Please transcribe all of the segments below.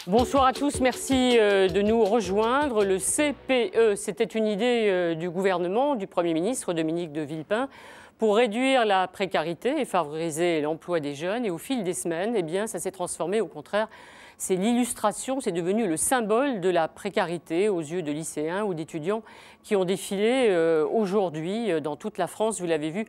Bonsoir à tous, merci de nous rejoindre. Le CPE, c'était une idée du gouvernement, du Premier ministre Dominique de Villepin, pour réduire la précarité et favoriser l'emploi des jeunes. Et au fil des semaines, eh bien, ça s'est transformé au contraire. C'est l'illustration, c'est devenu le symbole de la précarité aux yeux de lycéens ou d'étudiants qui ont défilé aujourd'hui dans toute la France. Vous l'avez vu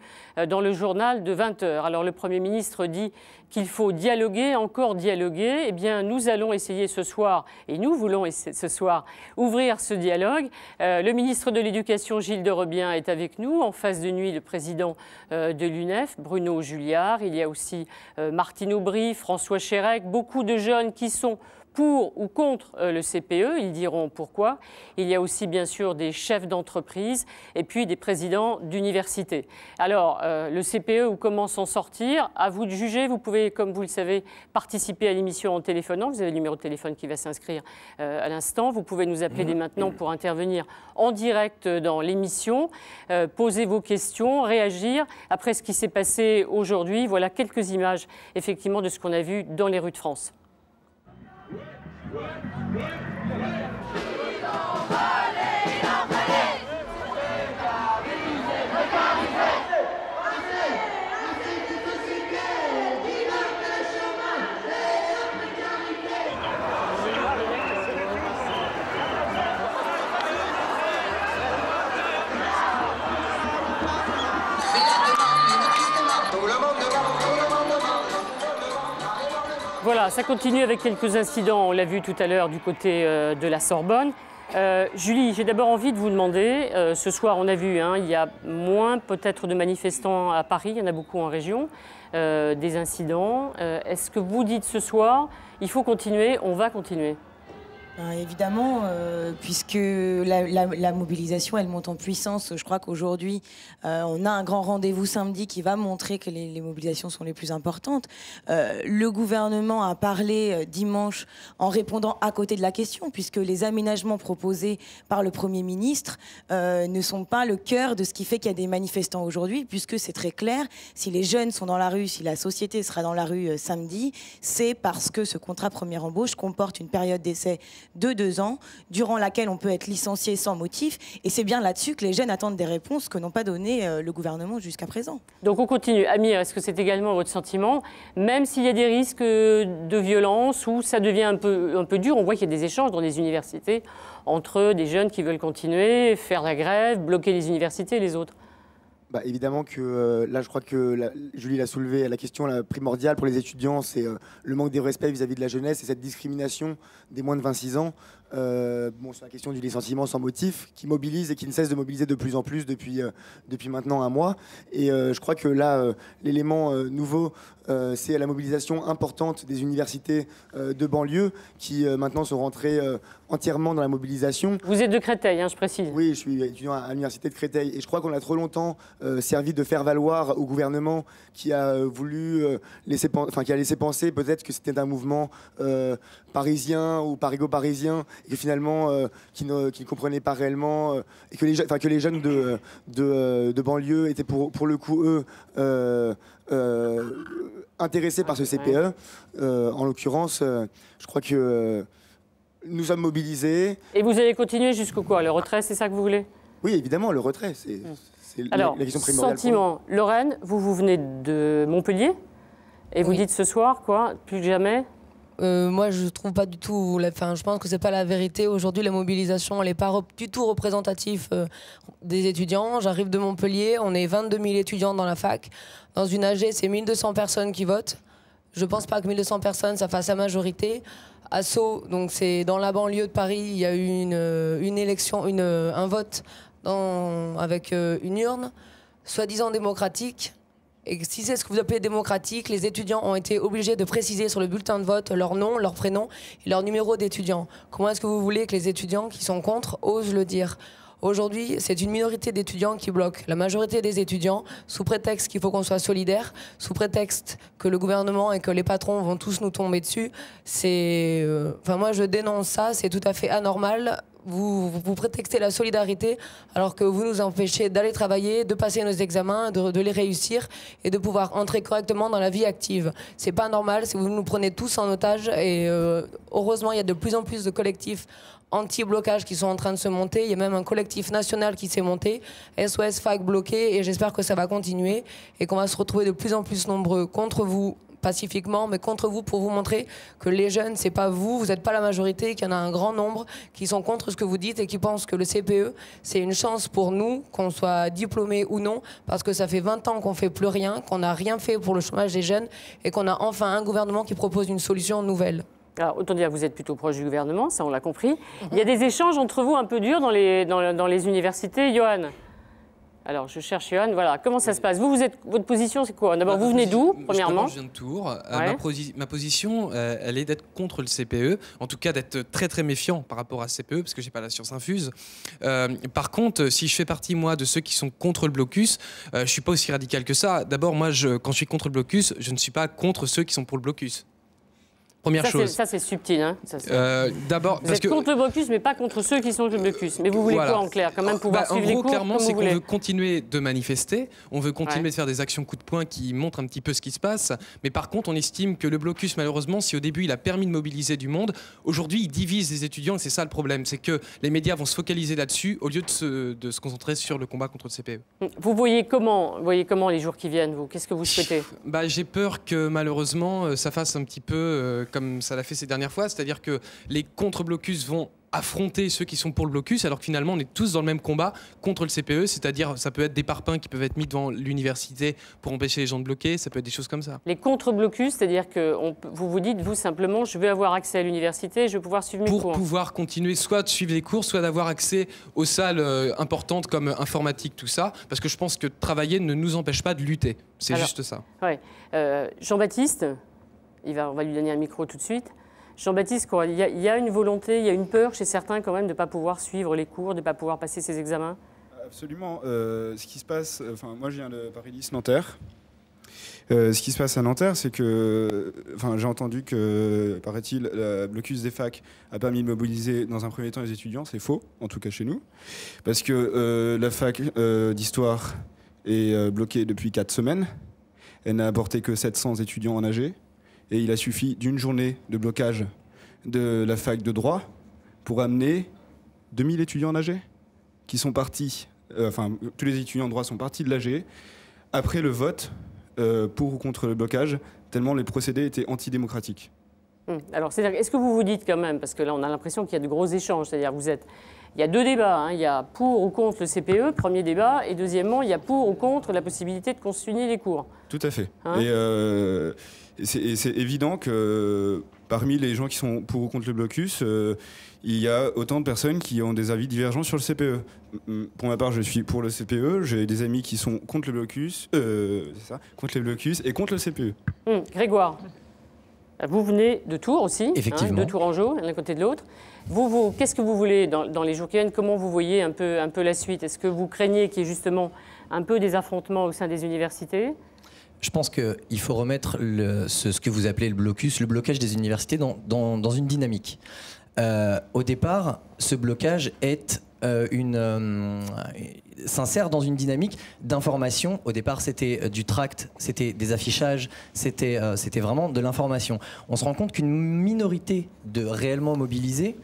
dans le journal de 20h. Alors le Premier ministre dit qu'il faut dialoguer, encore dialoguer. Eh bien, nous allons essayer ce soir, et nous voulons ce soir ouvrir ce dialogue. Le ministre de l'Éducation, Gilles de Rebien, est avec nous. En face de lui, le président de l'UNEF, Bruno Julliard. Il y a aussi Martine Aubry, François Chérec, beaucoup de jeunes qui sont pour ou contre le CPE, ils diront pourquoi. Il y a aussi bien sûr des chefs d'entreprise et puis des présidents d'université. Alors, le CPE ou comment s'en sortir, à vous de juger. Vous pouvez, comme vous le savez, participer à l'émission en téléphonant. Vous avez le numéro de téléphone qui va s'inscrire à l'instant. Vous pouvez nous appeler dès maintenant pour intervenir en direct dans l'émission, poser vos questions, réagir après ce qui s'est passé aujourd'hui. Voilà quelques images, effectivement, de ce qu'on a vu dans les rues de France. Voilà, ça continue avec quelques incidents, on l'a vu tout à l'heure du côté de la Sorbonne. Julie, j'ai d'abord envie de vous demander, ce soir on a vu, il y a moins peut-être de manifestants à Paris, il y en a beaucoup en région, des incidents. Est-ce que vous dites ce soir, il faut continuer, on va continuer ? Évidemment, puisque la mobilisation, elle monte en puissance. Je crois qu'aujourd'hui, on a un grand rendez-vous samedi qui va montrer que les mobilisations sont les plus importantes. Le gouvernement a parlé dimanche en répondant à côté de la question, puisque les aménagements proposés par le Premier ministre ne sont pas le cœur de ce qui fait qu'il y a des manifestants aujourd'hui, puisque c'est très clair, si les jeunes sont dans la rue, si la société sera dans la rue samedi, c'est parce que ce contrat première embauche comporte une période d'essai de 2 ans, durant laquelle on peut être licencié sans motif. Et c'est bien là-dessus que les jeunes attendent des réponses que n'ont pas donné le gouvernement jusqu'à présent. Donc on continue. Amir, est-ce que c'est également votre sentiment? Même s'il y a des risques de violence ou ça devient un peu dur, on voit qu'il y a des échanges dans les universités entre des jeunes qui veulent continuer, faire la grève, bloquer les universités et les autres. Évidemment que là, je crois que Julie l'a soulevé, la question primordiale pour les étudiants, c'est le manque de respect vis-à-vis de la jeunesse et cette discrimination des moins de 26 ans. C'est la question du licenciement sans motif qui mobilise et qui ne cesse de mobiliser de plus en plus depuis maintenant un mois. Et je crois que là, l'élément nouveau, c'est la mobilisation importante des universités de banlieue qui maintenant sont rentrées entièrement dans la mobilisation. Vous êtes de Créteil, je précise. Oui, je suis étudiant à l'université de Créteil et je crois qu'on a trop longtemps servi de faire valoir au gouvernement qui a voulu laisser penser peut-être que c'était un mouvement parisien ou parigo-parisien et que finalement qui ne comprenait pas réellement et que les jeunes de banlieue étaient pour le coup eux intéressés par ce CPE. En l'occurrence, je crois que nous sommes mobilisés. Et vous allez continuer jusqu'au quoi? Le retrait, c'est ça que vous voulez? Oui, évidemment, le retrait, c'est la question primordiale. Sentiment, Lorraine, vous venez de Montpellier et vous dites ce soir, quoi, plus que jamais? Moi, je trouve pas du tout. Je pense que c'est pas la vérité. Aujourd'hui, la mobilisation, elle est pas du tout représentative des étudiants. J'arrive de Montpellier, on est 22 000 étudiants dans la fac. Dans une AG, c'est 1200 personnes qui votent. Je pense pas que 1200 personnes, ça fasse la majorité. À Sceaux, donc c'est dans la banlieue de Paris, il y a eu une élection, un vote avec une urne, soi-disant démocratique. Et si c'est ce que vous appelez démocratique, les étudiants ont été obligés de préciser sur le bulletin de vote leur nom, leur prénom et leur numéro d'étudiant. Comment est-ce que vous voulez que les étudiants qui sont contre osent le dire ? Aujourd'hui, c'est une minorité d'étudiants qui bloque. La majorité des étudiants, sous prétexte qu'il faut qu'on soit solidaire, sous prétexte que le gouvernement et que les patrons vont tous nous tomber dessus, moi, je dénonce ça, c'est tout à fait anormal. Vous prétextez la solidarité alors que vous nous empêchez d'aller travailler, de passer nos examens, de les réussir et de pouvoir entrer correctement dans la vie active. C'est pas normal si vous nous prenez tous en otage et heureusement il y a de plus en plus de collectifs anti-blocage qui sont en train de se monter. Il y a même un collectif national qui s'est monté, SOS Fac bloqué, et j'espère que ça va continuer et qu'on va se retrouver de plus en plus nombreux contre vous pacifiquement, mais contre vous pour vous montrer que les jeunes, c'est pas vous, vous n'êtes pas la majorité, qu'il y en a un grand nombre qui sont contre ce que vous dites et qui pensent que le CPE, c'est une chance pour nous, qu'on soit diplômés ou non, parce que ça fait 20 ans qu'on fait plus rien, qu'on n'a rien fait pour le chômage des jeunes et qu'on a enfin un gouvernement qui propose une solution nouvelle. Alors, autant dire que vous êtes plutôt proche du gouvernement, ça on l'a compris. Il y a des échanges entre vous un peu durs dans les universités. Johan, alors je cherche Johan, voilà. Comment ça se passe? Votre position, c'est quoi? D'abord, vous venez d'où, premièrement? Je viens de Tours. Ma position, elle est d'être contre le CPE, en tout cas d'être très très méfiant par rapport à ce CPE, parce que j'ai pas la science infuse. Par contre, si je fais partie, moi, de ceux qui sont contre le blocus, je suis pas aussi radical que ça. D'abord, moi, quand je suis contre le blocus, je ne suis pas contre ceux qui sont pour le blocus. Première chose. Ça, c'est subtil. Hein, d'abord, vous êtes contre le blocus, mais pas contre ceux qui sont contre le blocus. Mais vous voulez quoi en clair? Quand même pouvoir suivre les cours clairement, c'est qu'on veut continuer de manifester, on veut continuer de faire des actions coup de poing qui montrent un petit peu ce qui se passe. Mais par contre, on estime que le blocus, malheureusement, si au début il a permis de mobiliser du monde, aujourd'hui il divise les étudiants et c'est ça le problème. C'est que les médias vont se focaliser là-dessus au lieu de se concentrer sur le combat contre le CPE. Vous voyez comment les jours qui viennent, vous? Qu'est-ce que vous souhaitez? J'ai peur que malheureusement ça fasse un petit peu comme ça l'a fait ces dernières fois, c'est-à-dire que les contre-blocus vont affronter ceux qui sont pour le blocus, alors que finalement on est tous dans le même combat contre le CPE, c'est-à-dire ça peut être des parpaings qui peuvent être mis devant l'université pour empêcher les gens de bloquer, ça peut être des choses comme ça. Les contre-blocus, c'est-à-dire que vous vous dites, vous simplement, je veux avoir accès à l'université, je veux pouvoir suivre mes cours. Pour pouvoir continuer soit de suivre les cours, soit d'avoir accès aux salles importantes comme informatique, tout ça, parce que je pense que travailler ne nous empêche pas de lutter, c'est juste ça. Ouais. Jean-Baptiste, on va lui donner un micro tout de suite. Jean-Baptiste, il y a une volonté, il y a une peur chez certains quand même de ne pas pouvoir suivre les cours, de ne pas pouvoir passer ses examens? Absolument. Ce qui se passe, moi je viens de Paris-Nice-Nanterre. Ce qui se passe à Nanterre, c'est que j'ai entendu que, paraît-il, le blocus des facs a permis de mobiliser dans un premier temps les étudiants. C'est faux, en tout cas chez nous. Parce que la fac d'histoire est bloquée depuis 4 semaines. Elle n'a apporté que 700 étudiants en AG. Et il a suffi d'une journée de blocage de la fac de droit pour amener 2000 étudiants en AG qui sont partis, tous les étudiants en droit sont partis de l'AG après le vote pour ou contre le blocage, tellement les procédés étaient antidémocratiques. Alors, c'est-à-dire, est-ce que vous vous dites quand même, parce que là on a l'impression qu'il y a de gros échanges, c'est-à-dire il y a 2 débats, hein. Il y a pour ou contre le CPE, premier débat, et deuxièmement, il y a pour ou contre la possibilité de continuer les cours. Tout à fait. Et c'est évident que parmi les gens qui sont pour ou contre le blocus, il y a autant de personnes qui ont des avis divergents sur le CPE. Pour ma part, je suis pour le CPE, j'ai des amis qui sont contre le blocus, contre les blocus et contre le CPE. Grégoire, vous venez de Tours aussi, effectivement, de Tourangeau, l'un côté de l'autre. Vous, qu'est-ce que vous voulez dans les jours qui viennent? Comment vous voyez un peu la suite? Est-ce que vous craignez qu'il y ait justement un peu des affrontements au sein des universités? Je pense qu'il faut remettre ce que vous appelez le blocage des universités dans une dynamique. Au départ, ce blocage s'insère dans une dynamique d'information. Au départ, c'était du tract, c'était des affichages, c'était vraiment de l'information. On se rend compte qu'une minorité de réellement mobilisés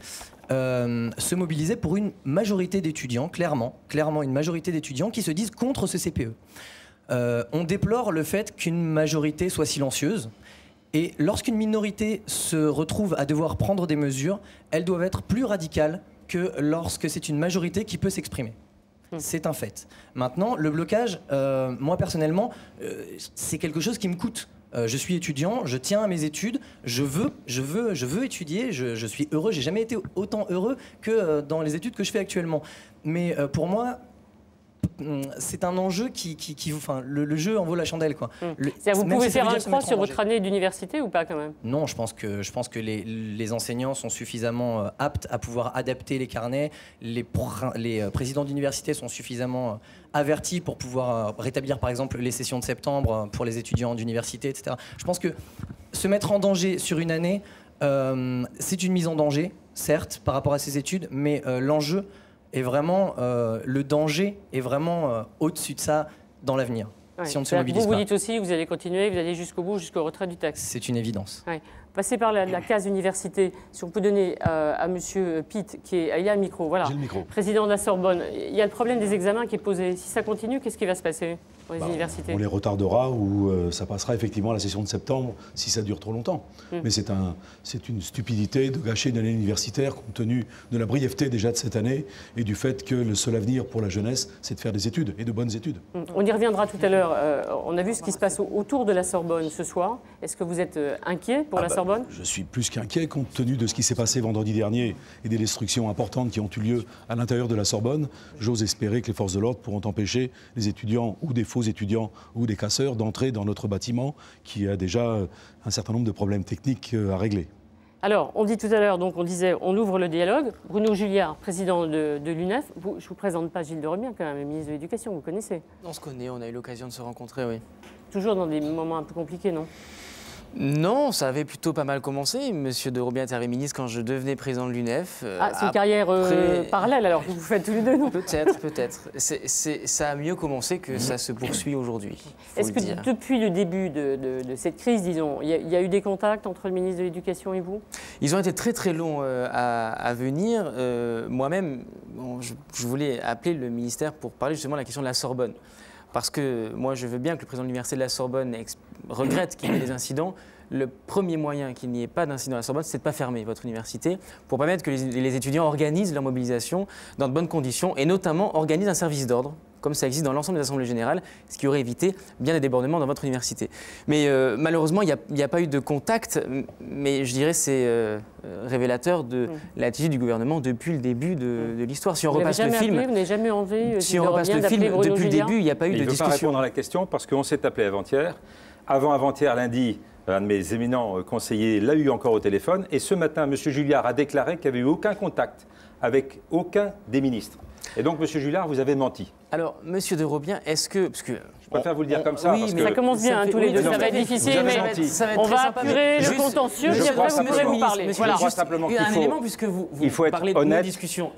se mobilisait pour une majorité d'étudiants, clairement une majorité d'étudiants qui se disent contre ce CPE. On déplore le fait qu'une majorité soit silencieuse Et lorsqu'une minorité se retrouve à devoir prendre des mesures, elles doivent être plus radicales que lorsque c'est une majorité qui peut s'exprimer. C'est un fait. Maintenant, le blocage, moi personnellement, c'est quelque chose qui me coûte. Je suis étudiant, je tiens à mes études, je veux étudier, je suis heureux, j'ai jamais été autant heureux que dans les études que je fais actuellement. Mais pour moi, c'est un enjeu le jeu en vaut la chandelle, quoi. Vous pouvez faire un croix sur votre année d'université ou pas, quand même? Non, je pense que les enseignants sont suffisamment aptes à pouvoir adapter les carnets, les présidents d'université sont suffisamment avertis pour pouvoir rétablir par exemple les sessions de septembre pour les étudiants d'université, etc. Je pense que se mettre en danger sur une année, c'est une mise en danger, certes, par rapport à ses études, mais l'enjeu est vraiment, le danger est vraiment au-dessus de ça dans l'avenir. Ouais. Si on ne se mobilise vous pas. dites aussi, vous allez continuer, vous allez jusqu'au bout, jusqu'au retrait du texte. C'est une évidence. Ouais. Passez par la case université. Si on peut donner à Monsieur Pitt, il y a un micro, voilà. J'ai le micro. Président de la Sorbonne, il y a le problème des examens qui est posé. Si ça continue, qu'est-ce qui va se passer pour les universités? On les retardera ou ça passera effectivement à la session de septembre si ça dure trop longtemps. Mais c'est une stupidité de gâcher une année universitaire compte tenu de la brièveté déjà de cette année et du fait que le seul avenir pour la jeunesse, c'est de faire des études et de bonnes études. On y reviendra tout à l'heure. On a vu ce qui se passe autour de la Sorbonne ce soir. Est-ce que vous êtes inquiet pour la Sorbonne? Je suis plus qu'inquiet compte tenu de ce qui s'est passé vendredi dernier et des destructions importantes qui ont eu lieu à l'intérieur de la Sorbonne. J'ose espérer que les forces de l'ordre pourront empêcher les étudiants ou des faux étudiants ou des casseurs d'entrer dans notre bâtiment qui a déjà un certain nombre de problèmes techniques à régler. Alors, on dit tout à l'heure, donc on disait, on ouvre le dialogue. Bruno Julliard, président de l'UNEF. Je ne vous présente pas Gilles de Robien, quand même, le ministre de l'Éducation, vous connaissez? On se connaît, on a eu l'occasion de se rencontrer, oui. Toujours dans des moments un peu compliqués, non? Non, ça avait plutôt pas mal commencé. Monsieur de Robien était arrivé ministre quand je devenais président de l'UNEF. C'est une carrière parallèle alors que vous faites tous les deux, non? Peut-être, peut-être. Ça a mieux commencé que ça se poursuit aujourd'hui. Est-ce que depuis le début de cette crise, disons, il y a eu des contacts entre le ministre de l'Éducation et vous? Ils ont été très très longs à venir. Moi-même, je voulais appeler le ministère pour parler justement de la question de la Sorbonne. Parce que moi, je veux bien que le président de l'université de la Sorbonne regrette qu'il y ait des incidents. Le premier moyen qu'il n'y ait pas d'incident à la Sorbonne, c'est de ne pas fermer votre université pour permettre que les étudiants organisent leur mobilisation dans de bonnes conditions et notamment organisent un service d'ordre, comme ça existe dans l'ensemble des assemblées générales, ce qui aurait évité bien des débordements dans votre université. Mais malheureusement, il n'y a pas eu de contact, mais je dirais c'est révélateur de l'attitude du gouvernement depuis le début de l'histoire. Si on repasse le film, vous n'avez jamais enlevé, si on repasse le film depuis le début, il n'y a pas eu de discussion. Je ne veux pas répondre à la question parce qu'on s'est appelé avant-hier. Avant-hier, lundi, un de mes éminents conseillers l'a eu encore au téléphone. Et ce matin, M. Julliard a déclaré qu'il n'y avait eu aucun contact avec aucun des ministres. Et donc, M. Julliard, vous avez menti. Alors, M. de Robien, est-ce que... Parce que je préfère vous le dire comme ça. Oui, parce mais que ça commence bien, tous les deux. Ça va être difficile, mais on va apurer le contentieux, puis après, vous pourrez vous parler. Voilà. Je crois simplement qu'il faut être honnête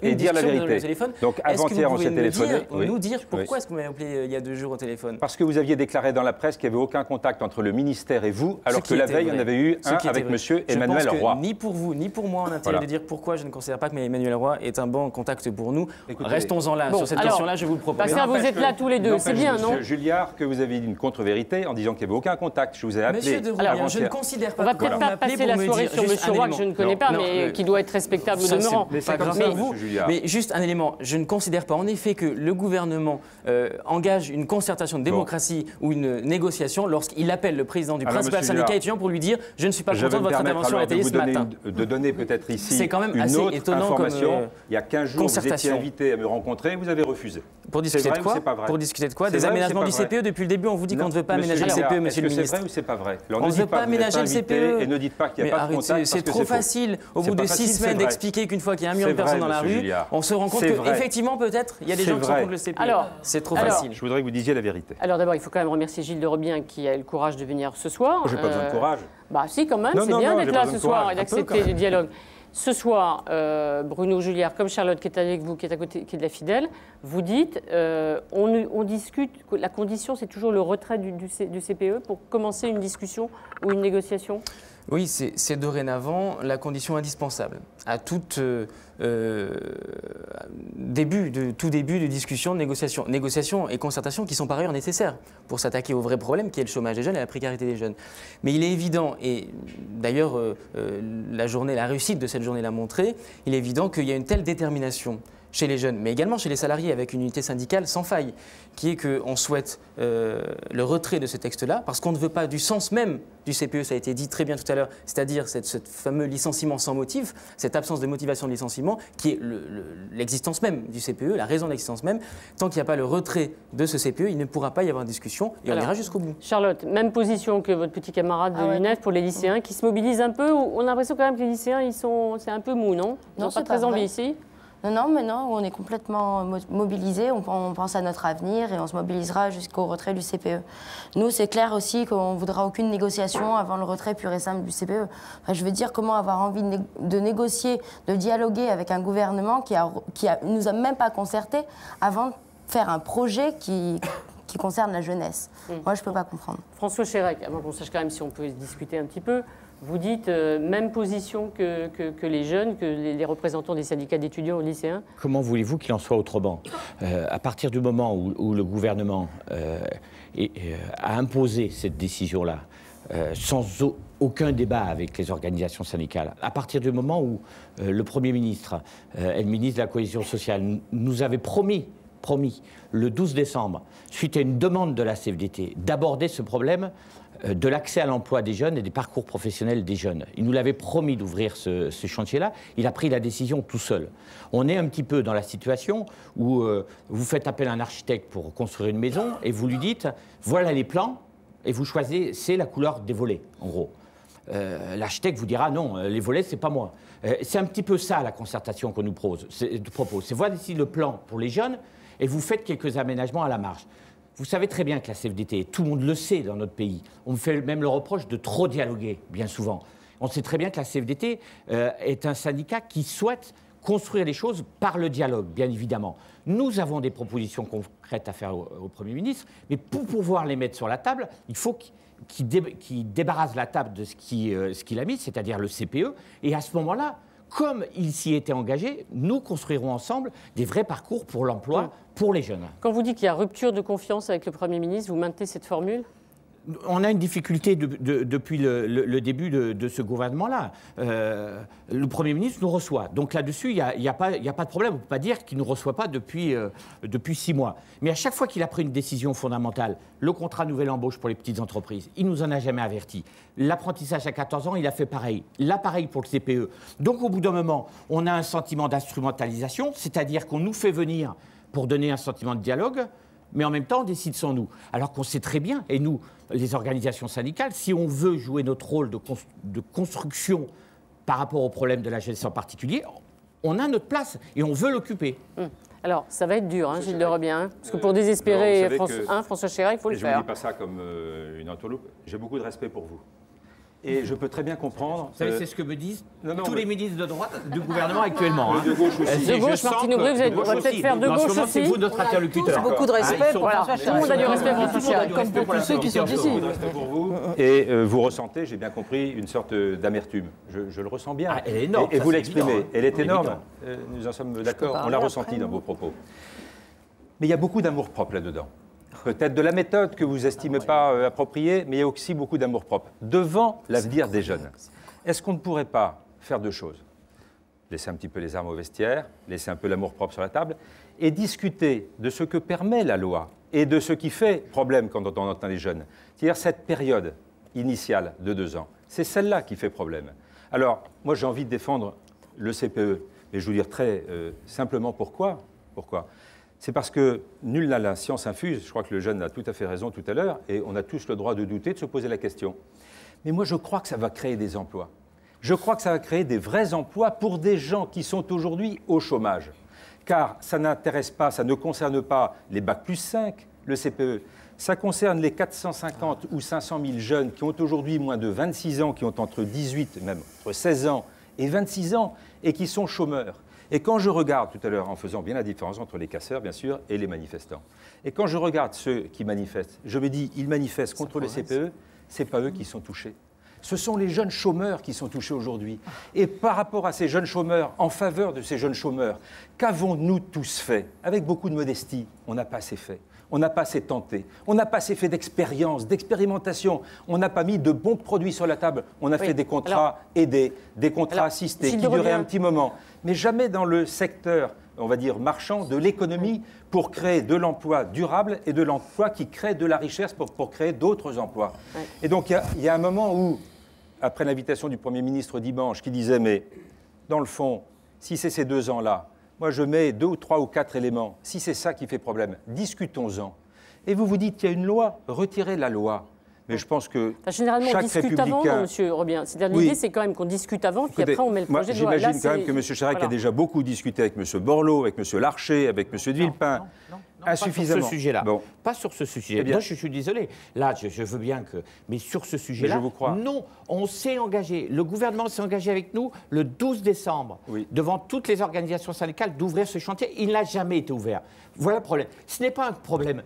et dire la vérité. Donc, avant-hier, on s'est téléphoné. Nous dire pourquoi est-ce que vous m'avez appelé il y a 2 jours au téléphone? Parce que vous aviez déclaré dans la presse qu'il n'y avait aucun contact entre le ministère et vous, alors que la veille, on avait eu un avec M. Emmanuel Roy. Ni pour vous, ni pour moi, on a intérêt de dire pourquoi je ne considère pas que Emmanuel Roy est un bon contact pour nous. Restons-en là. Sur cette question-là, je vous le propose. Parce que vous êtes là tous les deux, c'est bien, non? Monsieur Julliard, que vous avez dit une contre-vérité en disant qu'il n'y avait aucun contact. Je vous ai appelé. Monsieur de Robien, je ne considère pas. On va peut-être pas passer la soirée sur Monsieur Roy que je ne connais pas, mais qui doit être respectable au demeurant. Mais c'est comme ça, Monsieur Julliard. Mais juste un élément, je ne considère pas en effet que le gouvernement engage une concertation de démocratie ou une négociation lorsqu'il appelle le président du principal syndicat étudiant pour lui dire je ne suis pas content de votre intervention à la télé ce matin. De donner peut-être ici c'est quand même une assez autre étonnant information. Il y a 15 jours, vous étiez invité à me rencontrer, vous avez refusé. Pour discuter de quoi? Pour discuter de quoi? Des aménagements du CPE. Depuis le début, on vous dit qu'on ne veut pas aménager le CPE, monsieur le ministre. Est-ce que c'est vrai ou c'est pas vrai? On ne veut pas aménager le CPE. Et ne dites pas qu'il n'y a pas de contact. C'est trop facile, au bout de 6 semaines, d'expliquer qu'une fois qu'il y a 1 million de personnes dans la rue, on se rend compte qu'effectivement, peut-être, il y a des gens qui sont contre le CPE. Alors, c'est trop facile. Je voudrais que vous disiez la vérité. Alors d'abord, il faut quand même remercier Gilles de Robien qui a eu le courage de venir ce soir. J'ai pas besoin de courage. Bah si, quand même, c'est bien d'être là ce soir et d'accepter le dialogue. Ce soir, Bruno Julliard, comme Charlotte qui est avec vous, qui est à côté, qui est de la Fidèle, vous dites, on discute, la condition c'est toujours le retrait du CPE pour commencer une discussion ou une négociation? Oui, c'est dorénavant la condition indispensable à tout début de discussion, de négociation. Négociation et concertation qui sont par ailleurs nécessaires pour s'attaquer au vrai problème qui est le chômage des jeunes et la précarité des jeunes. Mais il est évident, et d'ailleurs la réussite de cette journée l'a montré, il est évident qu'il y a une telle détermination chez les jeunes, mais également chez les salariés, avec une unité syndicale sans faille, qui est qu'on souhaite le retrait de ce texte-là, parce qu'on ne veut pas du sens même du CPE, ça a été dit très bien tout à l'heure, c'est-à-dire ce fameux licenciement sans motif, cette absence de motivation de licenciement, qui est l'existence même du CPE, la raison de l'existence même. Tant qu'il n'y a pas le retrait de ce CPE, il ne pourra pas y avoir de discussion, et on ira jusqu'au bout. Charlotte, même position que votre petit camarade de l'UNEF pour les lycéens, qui se mobilisent un peu. On a l'impression quand même que les lycéens, c'est un peu mou, non? Ils n'ont pas très envie ici. Non, mais non, on est complètement mobilisés, on pense à notre avenir et on se mobilisera jusqu'au retrait du CPE. Nous, c'est clair aussi qu'on ne voudra aucune négociation avant le retrait pur et simple du CPE. Enfin, je veux dire, comment avoir envie de négocier, de dialoguer avec un gouvernement qui nous a même pas concertés avant de faire un projet qui concerne la jeunesse. Moi, je ne peux pas comprendre. François Chérec, avant qu'on sache quand même si on peut discuter un petit peu, vous dites même position que les jeunes, que les représentants des syndicats d'étudiants aux lycéens. Comment voulez-vous qu'il en soit autrement? À partir du moment où le gouvernement a imposé cette décision-là, sans aucun débat avec les organisations syndicales, à partir du moment où le Premier ministre et le ministre de la Cohésion sociale nous avaient promis le 12 décembre, suite à une demande de la CFDT, d'aborder ce problème de l'accès à l'emploi des jeunes et des parcours professionnels des jeunes. Il nous l'avait promis d'ouvrir ce chantier-là. Il a pris la décision tout seul. On est un petit peu dans la situation où vous faites appel à un architecte pour construire une maison et vous lui dites « voilà les plans » et vous choisissez la couleur des volets, en gros. L'architecte vous dira « non, les volets, c'est pas moi ». C'est un petit peu ça la concertation qu'on nous propose. C'est voici le plan pour les jeunes et vous faites quelques aménagements à la marge. Vous savez très bien que la CFDT, tout le monde le sait dans notre pays, on me fait même le reproche de trop dialoguer, bien souvent. On sait très bien que la CFDT est un syndicat qui souhaite construire les choses par le dialogue, bien évidemment. Nous avons des propositions concrètes à faire au Premier ministre, mais pour pouvoir les mettre sur la table, il faut qu'il débarrasse la table de ce qu'il a mis, c'est-à-dire le CPE, et à ce moment-là, comme il s'y était engagé, nous construirons ensemble des vrais parcours pour l'emploi pour les jeunes. Quand vous dites qu'il y a rupture de confiance avec le Premier ministre, vous maintenez cette formule ? On a une difficulté depuis le début de ce gouvernement-là. Le Premier ministre nous reçoit. Donc là-dessus, il n'y a pas de problème. On ne peut pas dire qu'il ne nous reçoit pas depuis 6 mois. Mais à chaque fois qu'il a pris une décision fondamentale, le contrat nouvelle embauche pour les petites entreprises, il ne nous en a jamais averti. L'apprentissage à 14 ans, il a fait pareil. Là, pareil pour le CPE. Donc au bout d'un moment, on a un sentiment d'instrumentalisation, c'est-à-dire qu'on nous fait venir pour donner un sentiment de dialogue, mais en même temps, on décide sans nous. Alors qu'on sait très bien, et nous, les organisations syndicales, si on veut jouer notre rôle de construction par rapport au problème de la jeunesse en particulier, on a notre place et on veut l'occuper. Alors, ça va être dur, hein, Gilles de Robien, parce que pour désespérer François Chérec, il faut le faire. Je ne dis pas ça comme une entourloupe. J'ai beaucoup de respect pour vous. Et je peux très bien comprendre... Vous savez, c'est ce que me disent tous les ministres de droite du gouvernement actuellement. De gauche aussi. De gauche, Martine Aubry, vous allez peut-être faire de gauche aussi. C'est vous notre interlocuteur. Beaucoup de respect pour François Chérec. Tout le monde a du respect pour François Chérec. Comme pour tous ceux qui sont ici. Beaucoup de respect pour vous. Et vous ressentez, j'ai bien compris, une sorte d'amertume. Je le ressens bien. Elle est énorme. Et vous l'exprimez. Elle est énorme. Nous en sommes d'accord. On l'a ressenti dans vos propos. Mais il y a beaucoup d'amour-propre là-dedans. Peut-être de la méthode que vous n'estimez pas appropriée, mais il y a aussi beaucoup d'amour-propre. Devant l'avenir des jeunes, est-ce qu'on ne pourrait pas faire deux choses? Laisser un petit peu les armes au vestiaire, laisser un peu l'amour-propre sur la table, et discuter de ce que permet la loi et de ce qui fait problème quand on entend les jeunes. C'est-à-dire cette période initiale de 2 ans. C'est celle-là qui fait problème. Alors, moi j'ai envie de défendre le CPE, mais je vous dire très simplement pourquoi. C'est parce que nul n'a la science infuse, je crois que le jeune a tout à fait raison tout à l'heure, et on a tous le droit de douter, de se poser la question. Mais moi je crois que ça va créer des emplois. Je crois que ça va créer des vrais emplois pour des gens qui sont aujourd'hui au chômage. Car ça n'intéresse pas, ça ne concerne pas les Bac+5, le CPE. Ça concerne les 450 ou 500 000 jeunes qui ont aujourd'hui moins de 26 ans, qui ont entre 18, même entre 16 ans et 26 ans, et qui sont chômeurs. Et quand je regarde, tout à l'heure, en faisant bien la différence entre les casseurs, bien sûr, et les manifestants, et quand je regarde ceux qui manifestent, je me dis, ils manifestent contre le CPE, ce n'est pas eux qui sont touchés. Ce sont les jeunes chômeurs qui sont touchés aujourd'hui. Et par rapport à ces jeunes chômeurs, en faveur de ces jeunes chômeurs, qu'avons-nous tous fait? Avec beaucoup de modestie, on n'a pas assez fait. On n'a pas assez tenté. On n'a pas assez fait d'expérience, d'expérimentation. On n'a pas mis de bons produits sur la table. On a fait des contrats aidés, des contrats assistés qui duraient un petit moment. Mais jamais dans le secteur, on va dire, marchand de l'économie pour créer de l'emploi durable et de l'emploi qui crée de la richesse pour créer d'autres emplois. Et donc, il y a un moment où, après l'invitation du Premier ministre dimanche, qui disait, mais dans le fond, si c'est ces 2 ans-là, moi je mets 2 ou 3 ou 4 éléments, si c'est ça qui fait problème, discutons-en. Et vous vous dites, il y a une loi, retirez la loi. Mais je pense que généralement, on discute avant, M. Robien. C'est-à-dire, l'idée, c'est quand même qu'on discute avant, puis après, on met le projet de loi. J'imagine quand même que M. Chirac a déjà beaucoup discuté avec M. Borloo, avec M. Larcher, avec M. de Villepin. Insuffisamment. Pas sur ce sujet-là. Bon. Pas sur ce sujet. Moi, je suis désolé. Là, je veux bien que... Mais sur ce sujet-là, non, on s'est engagé. Le gouvernement s'est engagé avec nous le 12 décembre, devant toutes les organisations syndicales, d'ouvrir ce chantier. Il n'a jamais été ouvert. Voilà le problème. Ce n'est pas un problème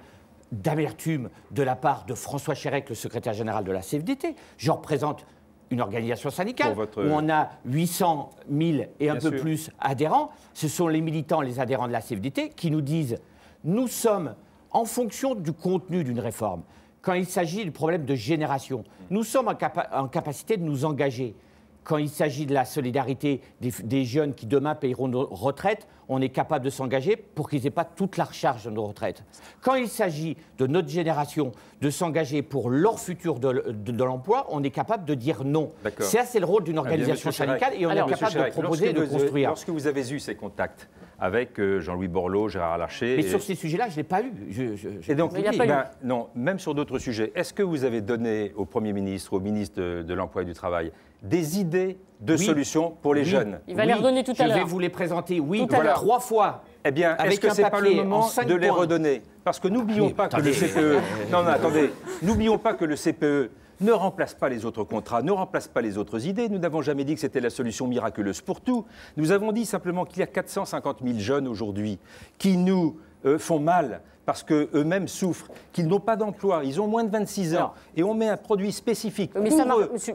d'amertume de la part de François Chérec, le secrétaire général de la CFDT. Je représente une organisation syndicale où on a 800 000 et un peu plus adhérents. Ce sont les militants, les adhérents de la CFDT qui nous disent « Nous sommes, en fonction du contenu d'une réforme, quand il s'agit du problème de génération, nous sommes en capacité de nous engager. Quand il s'agit de la solidarité des jeunes qui demain paieront nos retraites, on est capable de s'engager pour qu'ils n'aient pas toute la recharge de nos retraites. Quand il s'agit de notre génération de s'engager pour leur futur de l'emploi, on est capable de dire non. Ça, c'est le rôle d'une organisation syndicale et on est capable de proposer et de construire. Lorsque vous avez eu ces contacts avec Jean-Louis Borloo, Gérard Larcher... Mais sur ces sujets-là, je ne l'ai pas eu. Et donc, non, même sur d'autres sujets, est-ce que vous avez donné au Premier ministre, au ministre de l'Emploi et du Travail, des idées de solutions pour les jeunes? Il va les redonner tout à l'heure. Je vais vous les présenter, 3 fois. Eh bien, est-ce que ce n'est pas le moment de les redonner? Parce que n'oublions pas que le CPE... Non, attendez. N'oublions pas que le CPE ne remplace pas les autres contrats, ne remplace pas les autres idées. Nous n'avons jamais dit que c'était la solution miraculeuse pour tout. Nous avons dit simplement qu'il y a 450 000 jeunes aujourd'hui qui nous font mal parce qu'eux-mêmes souffrent, qu'ils n'ont pas d'emploi, ils ont moins de 26 ans. Et on met un produit spécifique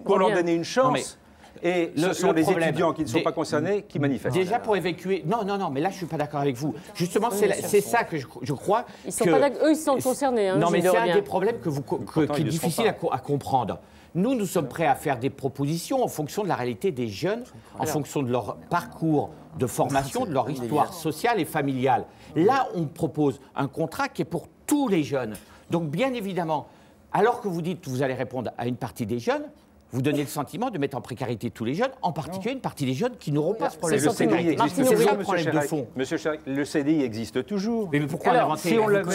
pour leur donner une chance. Et ce sont les étudiants qui ne sont pas concernés qui manifestent. Déjà pour évacuer... Non, mais là, je ne suis pas d'accord avec vous. Justement, c'est ça que je crois. Ils sont concernés. Hein, non, mais c'est un des problèmes qui est difficile à comprendre. Nous sommes prêts à faire des propositions en fonction de la réalité des jeunes, en fonction de leur parcours de formation, de leur histoire sociale et familiale. Là, on propose un contrat qui est pour tous les jeunes. Donc, bien évidemment, alors que vous dites que vous allez répondre à une partie des jeunes, vous donnez le sentiment de mettre en précarité tous les jeunes, en particulier une partie des jeunes qui n'auront pas ce problème de précarité. C'est ça le problème de fond. Monsieur Chirac, le CDI existe toujours. Mais pourquoi l'inventer? Si on l'avait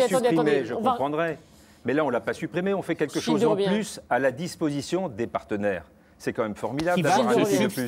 supprimé, je comprendrais. Mais là, on ne l'a pas supprimé. On fait quelque chose en plus à la disposition des partenaires. C'est quand même formidable d'avoir un outil de plus.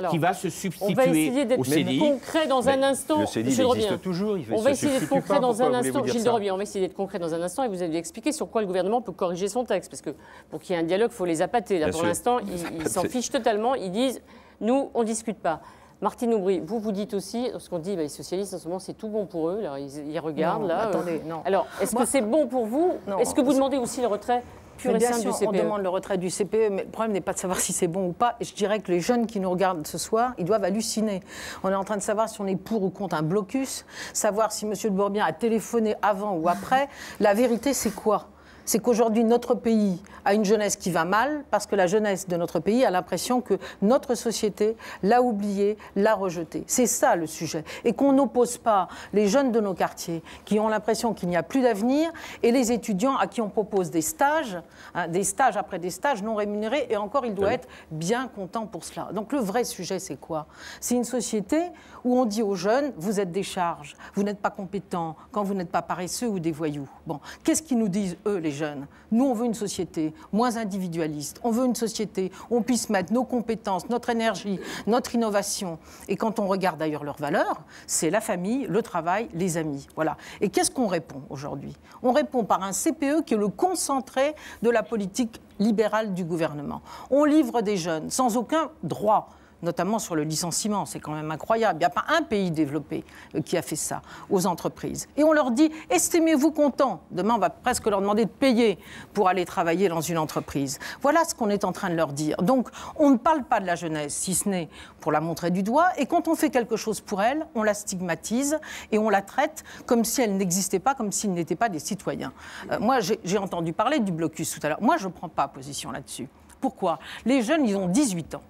Qui va se substituer on va essayer d'être concret dans un instant. Le CDI existe toujours. On va essayer d'être concret dans un instant. Gilles de Robien, on va essayer d'être concret dans un instant et vous allez expliquer sur quoi le gouvernement peut corriger son texte. Parce que pour qu'il y ait un dialogue, il faut les appâter. Là, pour l'instant, ils s'en fichent totalement. Ils disent, nous, on ne discute pas. Martine Aubry, vous dites aussi, lorsqu'on dit les socialistes, en ce moment, c'est tout bon pour eux. Alors, ils regardent là. Attendez, non. Alors, est-ce que c'est bon pour vous? Est-ce que vous demandez aussi le retrait? Bien sûr, on demande le retrait du CPE, mais le problème n'est pas de savoir si c'est bon ou pas. Et je dirais que les jeunes qui nous regardent ce soir, ils doivent halluciner. On est en train de savoir si on est pour ou contre un blocus, savoir si M. de Bourbian a téléphoné avant ou après. La vérité, c'est quoi? C'est qu'aujourd'hui, notre pays a une jeunesse qui va mal parce que la jeunesse de notre pays a l'impression que notre société l'a oublié, l'a rejeté. C'est ça le sujet. Et qu'on n'oppose pas les jeunes de nos quartiers qui ont l'impression qu'il n'y a plus d'avenir et les étudiants à qui on propose des stages après des stages non rémunérés. Et encore, il doit être bien content pour cela. Donc le vrai sujet, c'est quoi? C'est une société où on dit aux jeunes, vous êtes des charges, vous n'êtes pas compétents, quand vous n'êtes pas paresseux ou des voyous. Bon, qu'est-ce qu'ils nous disent, eux, les jeunes? Nous, on veut une société moins individualiste. On veut une société où on puisse mettre nos compétences, notre énergie, notre innovation. Et quand on regarde d'ailleurs leurs valeurs, c'est la famille, le travail, les amis. Voilà. Et qu'est-ce qu'on répond aujourd'hui? On répond par un CPE qui est le concentré de la politique libérale du gouvernement. On livre des jeunes sans aucun droit notamment sur le licenciement. C'est quand même incroyable. Il n'y a pas un pays développé qui a fait ça aux entreprises. Et on leur dit, estimez-vous content. Demain, on va presque leur demander de payer pour aller travailler dans une entreprise. Voilà ce qu'on est en train de leur dire. Donc, on ne parle pas de la jeunesse, si ce n'est pour la montrer du doigt. Et quand on fait quelque chose pour elle, on la stigmatise et on la traite comme si elle n'existait pas, comme s'ils n'étaient pas des citoyens. Moi, j'ai entendu parler du blocus tout à l'heure. Moi, je ne prends pas position là-dessus. Pourquoi ? Les jeunes, ils ont 18 ans.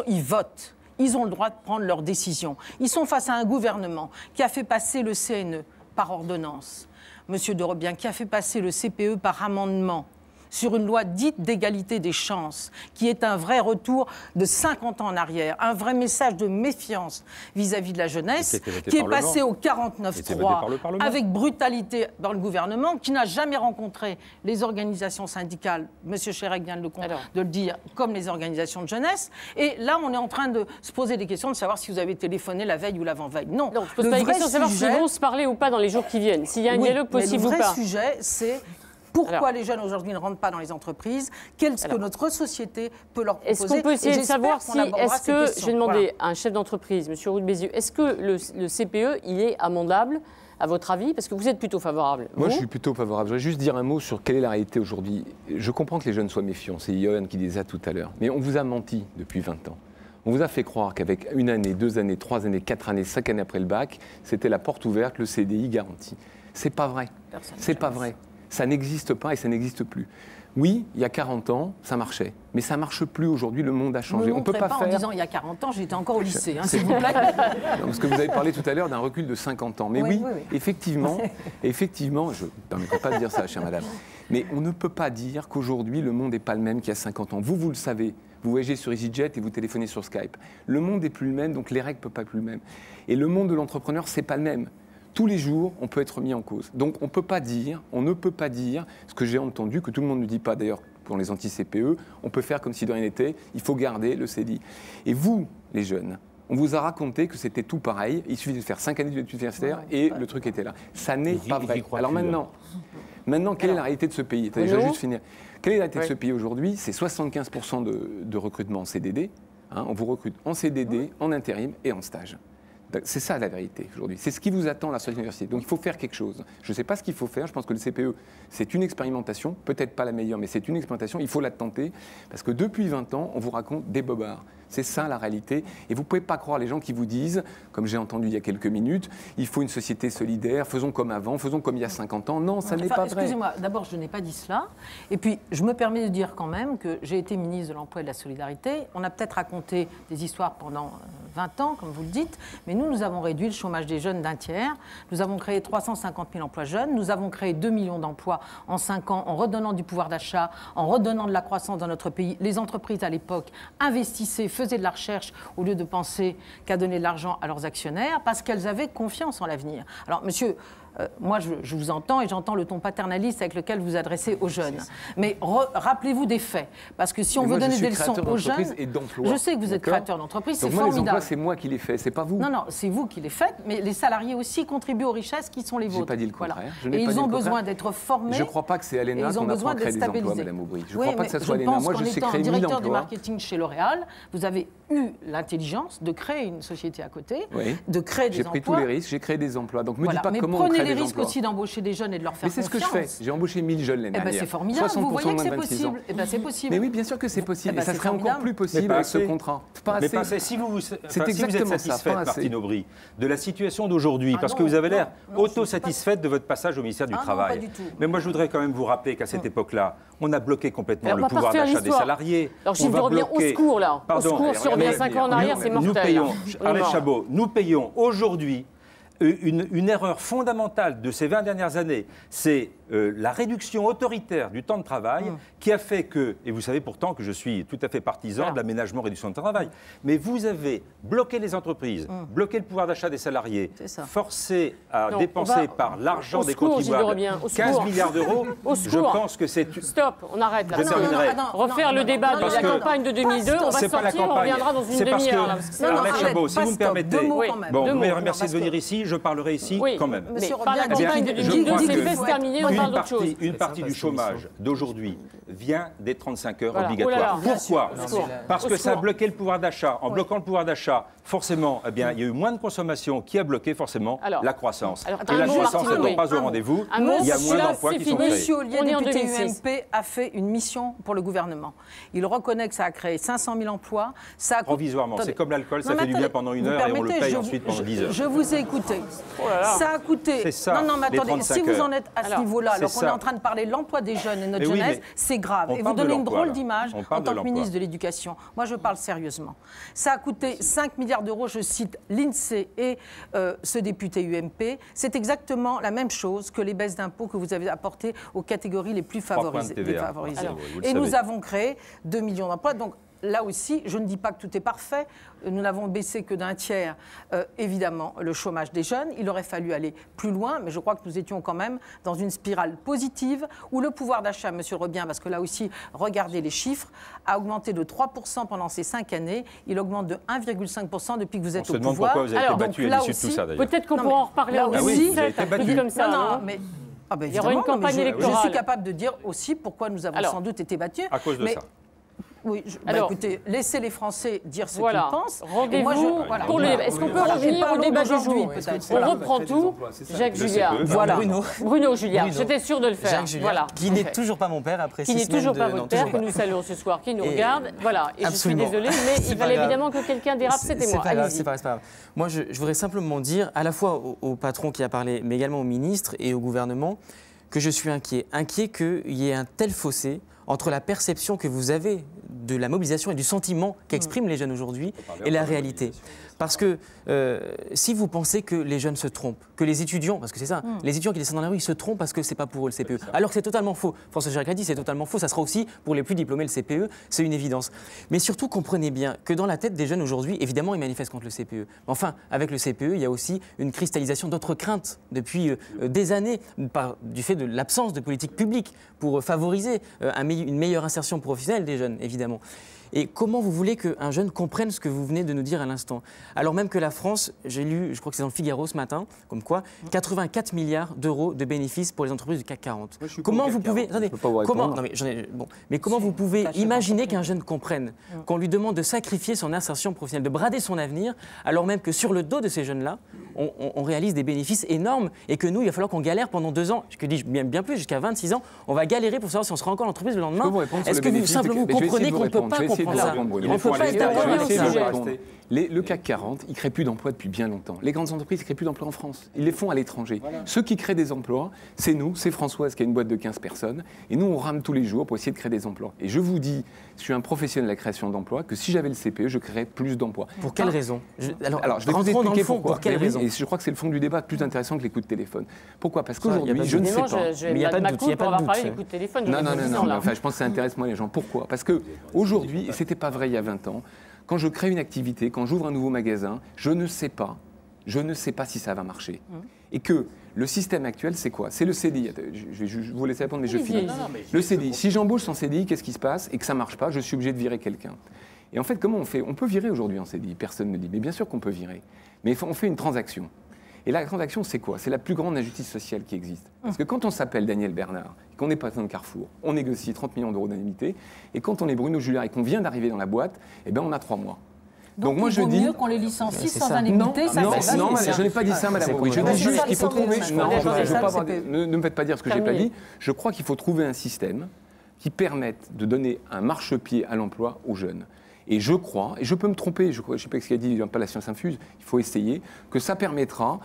Ils votent. Ils ont le droit de prendre leurs décisions. Ils sont face à un gouvernement qui a fait passer le CNE par ordonnance. Monsieur de Robien, qui a fait passer le CPE par amendement sur une loi dite d'égalité des chances, qui est un vrai retour de 50 ans en arrière, un vrai message de méfiance vis-à-vis de la jeunesse, qui est passé au 49.3 avec brutalité dans le gouvernement, qui n'a jamais rencontré les organisations syndicales, M. Chérec vient de le dire, comme les organisations de jeunesse. Et là, on est en train de se poser des questions de savoir si vous avez téléphoné la veille ou l'avant-veille. Non, je pose pas la question de savoir s'ils vont se parler ou pas dans les jours qui viennent, s'il y a un dialogue possible ou pas. Le vrai sujet, c'est... Pourquoi les jeunes aujourd'hui ne rentrent pas dans les entreprises? Qu'est-ce que notre société peut leur proposer? Est-ce qu'on peut essayer de savoir si, je vais demander à un chef d'entreprise, M. Roux de Bézieux, est-ce que le CPE, il est amendable, à votre avis? Parce que vous êtes plutôt favorable. Moi, je suis plutôt favorable. Je voudrais juste dire un mot sur quelle est la réalité aujourd'hui. Je comprends que les jeunes soient méfiants, c'est Yoann qui disait ça tout à l'heure. Mais on vous a menti depuis 20 ans. On vous a fait croire qu'avec 1 année, 2 années, 3 années, 4 années, 5 années après le bac, c'était la porte ouverte, le CDI garanti. C'est pas vrai. C'est pas vrai. Ça n'existe pas et ça n'existe plus. Oui, il y a 40 ans, ça marchait. Mais ça ne marche plus aujourd'hui, le monde a changé. On peut pas faire... en disant il y a 40 ans, j'étais encore au lycée, s'il vous plaît. Parce que vous avez parlé tout à l'heure d'un recul de 50 ans. Mais oui. Effectivement, je ne me permettrai pas de dire ça, chère madame. Mais on ne peut pas dire qu'aujourd'hui, le monde n'est pas le même qu'il y a 50 ans. Vous le savez. Vous voyagez sur EasyJet et vous téléphonez sur Skype. Le monde n'est plus le même, donc les règles ne peuvent pas être plus le même. Et le monde de l'entrepreneur, ce n'est pas le même. Tous les jours, on peut être mis en cause. Donc on ne peut pas dire, ce que j'ai entendu, que tout le monde ne dit pas d'ailleurs pour les anti-CPE, on peut faire comme si de rien n'était, il faut garder le CDI. Et vous, les jeunes, on vous a raconté que c'était tout pareil, il suffit de faire 5 années d'études universitaires et le truc était là. Ça n'est pas vrai. Alors maintenant, quelle est la réalité de ce pays? Je vais juste finir. Quelle est la réalité de ce pays aujourd'hui? C'est 75% de recrutement en CDD. On vous recrute en CDD, en intérim et en stage. C'est ça la vérité aujourd'hui. C'est ce qui vous attend à la sortie de l'université. Donc il faut faire quelque chose. Je ne sais pas ce qu'il faut faire. Je pense que le CPE, c'est une expérimentation. Peut-être pas la meilleure, mais c'est une expérimentation. Il faut la tenter. Parce que depuis 20 ans, on vous raconte des bobards. C'est ça la réalité. Et vous ne pouvez pas croire les gens qui vous disent, comme j'ai entendu il y a quelques minutes, il faut une société solidaire, faisons comme avant, faisons comme il y a 50 ans. Non, ça n'est pas vrai. Excusez-moi, d'abord, je n'ai pas dit cela. Et puis, je me permets de dire quand même que j'ai été ministre de l'Emploi et de la Solidarité. On a peut-être raconté des histoires pendant 20 ans, comme vous le dites, mais nous avons réduit le chômage des jeunes d'1 tiers. Nous avons créé 350 000 emplois jeunes. Nous avons créé 2 millions d'emplois en 5 ans en redonnant du pouvoir d'achat, en redonnant de la croissance dans notre pays. Les entreprises, à l'époque, investissaient, faisaient de la recherche au lieu de penser qu'à donner de l'argent à leurs actionnaires parce qu'elles avaient confiance en l'avenir. Alors, monsieur... moi, je vous entends et j'entends le ton paternaliste avec lequel vous adressez aux jeunes. Mais rappelez-vous des faits. Parce que si on veut donner des leçons aux jeunes... Je sais que vous êtes créateur d'entreprise, c'est formidable. Les emplois, c'est moi qui les fais, c'est pas vous. Non, c'est vous qui les faites, mais les salariés aussi contribuent aux richesses qui sont les vôtres. J'ai pas dit le contraire. Voilà. Et ils ont besoin d'être formés. Je ne crois pas que c'est à l'ENA qu'on apprend à créer des emplois, Madame Aubry. Je ne crois pas que ça soit à l'ENA. Moi, je sais créer 1000 emplois. Directeur du marketing chez L'Oréal, vous avez eu l'intelligence de créer une société à côté, de créer des emplois. J'ai pris tous les risques, j'ai créé des emplois. Donc, me dis pas comment on crée des emplois. Prenez les risques aussi d'embaucher des jeunes et de leur faire confiance. Mais c'est ce que je fais. J'ai embauché 1000 jeunes l'année dernière. C'est formidable. Vous voyez que c'est possible. C'est possible. Mais oui, bien sûr que c'est possible. Et ça serait encore plus possible avec ce contrat. Pas assez. Si vous êtes satisfaite, Martine Aubry, de la situation d'aujourd'hui, parce que vous avez l'air auto-satisfaite de votre passage au ministère du Travail. Mais moi, je voudrais quand même vous rappeler qu'à cette époque-là, on a bloqué complètement le pouvoir d'achat des salariés. Alors, je vais revenir au secours, là. Au secours, si on revient 5 ans en arrière, c'est mortel. Nous payons, Arlette Chabot, nous payons aujourd'hui une erreur fondamentale de ces 20 dernières années, c'est la réduction autoritaire du temps de travail qui a fait que, et vous savez pourtant que je suis tout à fait partisan de l'aménagement réduction de temps de travail, mais vous avez bloqué les entreprises, bloqué le pouvoir d'achat des salariés, forcé à dépenser par l'argent des contribuables 15 milliards d'euros, je pense que c'est... Stop, on arrête là. Refaire le débat de la campagne de 2002, on va sortir, on reviendra dans une demi-heure. Arlette Chabot, si vous me permettez, bon, vous m'avez remercié de venir ici, je parlerai ici quand même. Mais pas la campagne de 2002, c'est fait se terminer. une partie du chômage d'aujourd'hui vient des 35 heures voilà. obligatoires. Oh là là, Pourquoi? Parce que ça a bloqué le pouvoir d'achat. En bloquant le pouvoir d'achat, forcément, eh bien, il y a eu moins de consommation qui a bloqué forcément la croissance. Et la croissance n'est pas au rendez-vous. Il y a moins d'emplois qui sont créés. Monsieur Ollier, député UMP, a fait une mission pour le gouvernement. Il reconnaît que ça a créé 500 000 emplois. Provisoirement, c'est comme l'alcool, ça fait du bien pendant 1 heure et on le paye ensuite pendant 10 heures. Je vous ai écouté. Ça a coûté... Non, mais attendez, si vous en êtes à ce niveau-là, alors qu'on est en train de parler de l'emploi des jeunes et de notre jeunesse, c'est grave. Et vous donnez une drôle d'image en tant que ministre de l'Éducation. Moi, je parle sérieusement. Ça a coûté 5 milliards d'euros, je cite l'INSEE et ce député UMP. C'est exactement la même chose que les baisses d'impôts que vous avez apportées aux catégories les plus favorisées. Et nous avons créé 2 millions d'emplois. Donc, là aussi, je ne dis pas que tout est parfait. Nous n'avons baissé que d'un tiers, évidemment, le chômage des jeunes. Il aurait fallu aller plus loin, mais je crois que nous étions quand même dans une spirale positive où le pouvoir d'achat, monsieur Rebien, parce que là aussi, regardez les chiffres, a augmenté de 3% pendant ces 5 années. Il augmente de 1,5% depuis que vous êtes au pouvoir. On se demande pourquoi vous avez été battu à l'issue de tout ça, d'ailleurs. Peut-être qu'on pourra en reparler aussi. Oui, vous avez été battu. Comme ça, non, mais... il y aura une campagne électorale. Je suis capable de dire aussi pourquoi nous avons sans doute été battus. À cause de ça. Oui, écoutez, laissez les Français dire ce qu'ils pensent. Rendez-vous pour le débat. Est-ce qu'on peut revenir au débat du jour? On reprend tout. Jacques Julliard. Voilà. Bruno Julliard. J'étais sûr de le faire. Jacques Julliard, qui n'est toujours pas mon père après 6 semaines. Qui n'est toujours pas votre père, que nous saluons ce soir, qui nous regarde. Voilà. Et je suis désolée, mais il fallait évidemment que quelqu'un dérape, c'était moi. C'est pas grave. Moi, je voudrais simplement dire, à la fois au patron qui a parlé, mais également au ministre et au gouvernement, que je suis inquiet. Inquiet qu'il y ait un tel fossé entre la perception que vous avez de la mobilisation et du sentiment qu'expriment les jeunes aujourd'hui et la réalité. Parce que si vous pensez que les jeunes se trompent, que les étudiants, parce que c'est ça, les étudiants qui descendent dans la rue, ils se trompent parce que c'est pas pour eux le CPE. Alors que c'est totalement faux. François Chirac a dit, c'est totalement faux. Ça sera aussi pour les plus diplômés le CPE, c'est une évidence. Mais surtout, comprenez bien que dans la tête des jeunes aujourd'hui, évidemment, ils manifestent contre le CPE. Enfin, avec le CPE, il y a aussi une cristallisation d'autres craintes depuis des années, du fait de l'absence de politique publique pour favoriser une meilleure insertion professionnelle des jeunes, évidemment. Et comment vous voulez qu'un jeune comprenne ce que vous venez de nous dire à l'instant? Alors même que la France, j'ai lu, je crois que c'est dans le Figaro ce matin, comme quoi, 84 milliards d'euros de bénéfices pour les entreprises du CAC 40. Comment vous pouvez... Attendez, comment vous pouvez imaginer qu'un jeune comprenne qu'on lui demande de sacrifier son insertion professionnelle, de brader son avenir, alors même que sur le dos de ces jeunes-là, on réalise des bénéfices énormes et que nous, il va falloir qu'on galère pendant 2 ans, que dis-je bien plus, jusqu'à 26 ans, on va galérer pour savoir si on sera encore en entreprise le lendemain. Est-ce que vous simplement comprenez qu'on ne peut pas comprendre ça? On ne peut pas être d'accord avec ce Le CAC 40, il ne crée plus d'emplois depuis bien longtemps. Les grandes entreprises ne créent plus d'emplois en France. Ils les font à l'étranger. Voilà. Ceux qui créent des emplois, c'est nous, c'est Françoise qui a une boîte de 15 personnes. Et nous, on rame tous les jours pour essayer de créer des emplois. Et je vous dis, je suis un professionnel de la création d'emplois, que si j'avais le CPE, je créerais plus d'emplois. Pour quelle raison? Alors, je vais vous expliquer pourquoi. Pour quelle raison? Et je crois que c'est le fond du débat plus intéressant que les coups de téléphone. Pourquoi? Parce qu'aujourd'hui, je ne sais pas. Mais il n'y a pas de doute. Il n'y a pas de doute. Non. Enfin, je pense que ça intéresse moins les gens. Pourquoi? Parce qu'aujourd'hui, et ce n'était pas vrai il y a 20 ans, quand je crée une activité, quand j'ouvre un nouveau magasin, je ne sais pas si ça va marcher. Et que le système actuel, c'est quoi? C'est le CDI. Je vais vous laisser répondre, mais je finis. Le CDI. Si j'embauche sans CDI, qu'est-ce qui se passe? Et que ça ne marche pas, je suis obligé de virer quelqu'un. Et en fait, comment on fait? On peut virer aujourd'hui en CDI, personne ne dit. Mais bien sûr qu'on peut virer. Mais on fait une transaction. Et la transaction, c'est quoi? C'est la plus grande injustice sociale qui existe. Parce que quand on s'appelle Daniel Bernard, qu'on n'est pas dans le Carrefour, on négocie 30 millions d'euros d'indemnité, et quand on est Bruno Julliard et qu'on vient d'arriver dans la boîte, eh ben on a 3 mois. Donc moi je dis mieux qu'on les licencie sans indemnité. Non, je n'ai pas dit ça, Madame Rouy. Je dis juste qu'il faut trouver. Non, ne me faites pas dire ce que j'ai pas dit. Je crois qu'il faut trouver un système qui permette de donner un marchepied à l'emploi aux jeunes. Et je crois, et je peux me tromper, je ne sais pas ce qu'a dit, il n'y a pas la science infuse, il faut essayer, que ça permettra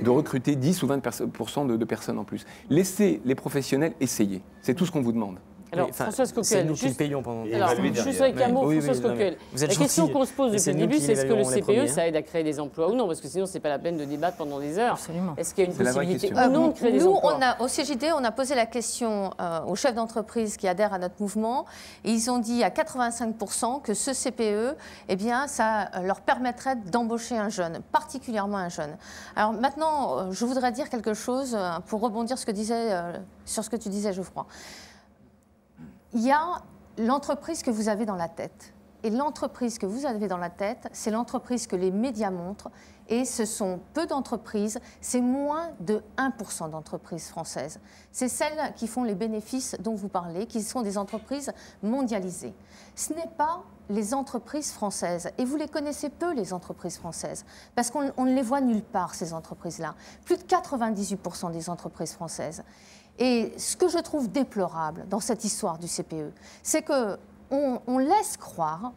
de recruter 10 ou 20% de personnes en plus. Laissez les professionnels essayer. C'est tout ce qu'on vous demande. Alors, Françoise Coquel, c'est nous qui le payons pendant. Juste avec un mot, Françoise Coquel. La question qu'on se pose depuis le début, c'est est-ce que le CPE, ça aide à créer des emplois ou non? Parce que sinon, c'est pas la peine de débattre pendant des heures. Absolument. Est-ce qu'il y a une possibilité ou non de créer des emplois? Au CGT, on a posé la question aux chefs d'entreprise qui adhèrent à notre mouvement. Et ils ont dit à 85% que ce CPE, eh bien, ça leur permettrait d'embaucher un jeune, particulièrement un jeune. Alors maintenant, je voudrais dire quelque chose pour rebondir sur ce que tu disais, Geoffroy. Il y a l'entreprise que vous avez dans la tête. Et l'entreprise que vous avez dans la tête, c'est l'entreprise que les médias montrent. Et ce sont peu d'entreprises, c'est moins de 1% d'entreprises françaises. C'est celles qui font les bénéfices dont vous parlez, qui sont des entreprises mondialisées. Ce n'est pas les entreprises françaises. Et vous les connaissez peu, les entreprises françaises, parce qu'on ne les voit nulle part, ces entreprises-là. Plus de 98% des entreprises françaises. Et ce que je trouve déplorable dans cette histoire du CPE, c'est qu'on laisse croire,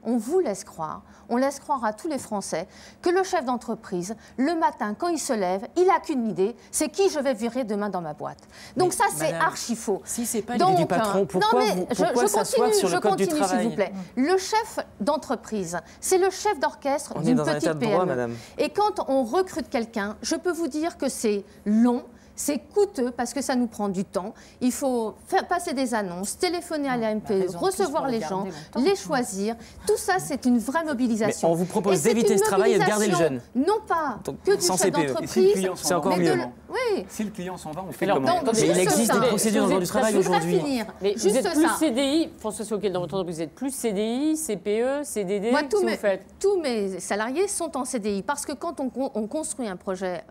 on vous laisse croire, on laisse croire à tous les Français que le chef d'entreprise, le matin, quand il se lève, il n'a qu'une idée, c'est qui je vais virer demain dans ma boîte. Donc ça, c'est archi faux. Si c'est pas l'idée du patron, pourquoi s'asseoir sur le code du travail ? S'il vous plaît. Le chef d'entreprise, c'est le chef d'orchestre d'une petite PME. Et quand on recrute quelqu'un, je peux vous dire que c'est long. C'est coûteux parce que ça nous prend du temps. Il faut faire passer des annonces, téléphoner à l'AMP, recevoir les gens, les choisir. Tout ça, c'est une vraie mobilisation. Mais on vous propose d'éviter ce travail et de garder le jeune. Non pas que du chef d'entreprise, c'est encore mieux. Oui. Si le client s'en va, on fait comment ? Mais il existe des procédures dans le droit du travail aujourd'hui. Vous êtes plus CDI, François Sauquet, dans votre entreprise, vous êtes plus CDI, CPE, CDD, Moi, qu'est-ce que vous faites ? Tous mes salariés sont en CDI parce que quand on construit un projet